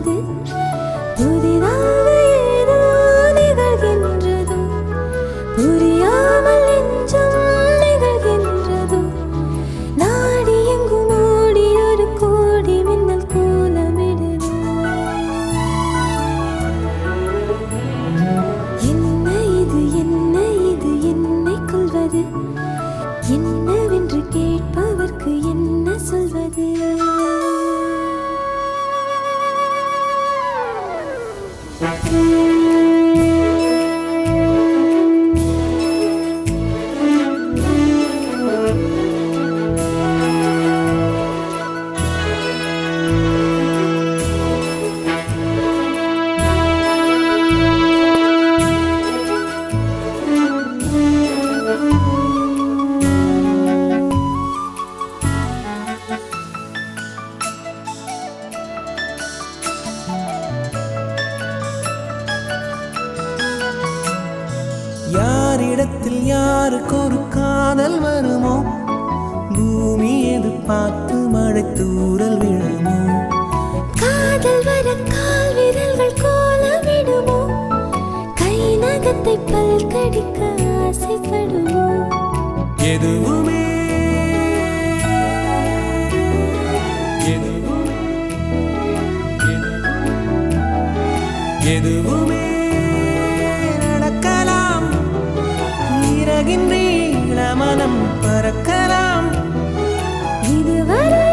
சொல்வது புதிதாக ஏதோ நிகழ்கின்றதோ புரியாமல் நெஞ்சம் நிகழ்கின்றதோ நாடி எங்கும் ஓடி ஒரு கோடி மின்னல் கோலமிடுதோ என்ன இது என்னை கொள்வது என்னவென்று கேட்பவர்க்கு என்ன சொல்வது யாரிடத்தில் யாருக்கு ஒரு காதல் வருமோ பூமி எதிர்பார்த்து மழை தூறல் விழுமோ காதல் வர கால் விரல்கள் கோலமிடுமோ கை நகத்தை பல் கடிக்க ஆசைப்படுமோ எதுவுமே எதுவுமே நடக்கலாம் இறகின் நீள மனம் பறக்கலாம் இதுவரை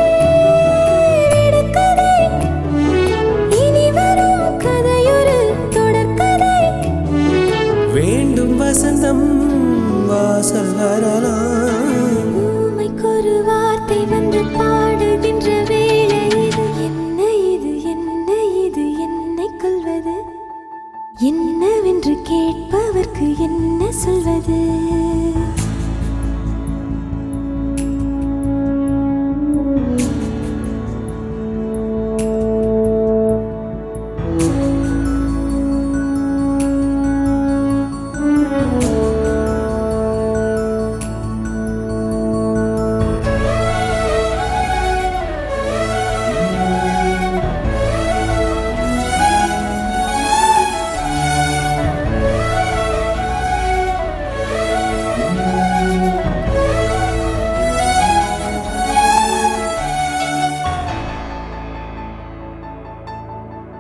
விடுகதை இனி வரும் கதையொரு தொடர்கதை வேண்டும் வசந்தம் வாசல் வரலாம் ஊமைக்கொரு வார்த்தை வந்து பாடுகின்ற வேளை இது என்னை கொள்வது என்னவென்று கேட்பவர்க்கு என்ன சொல்வது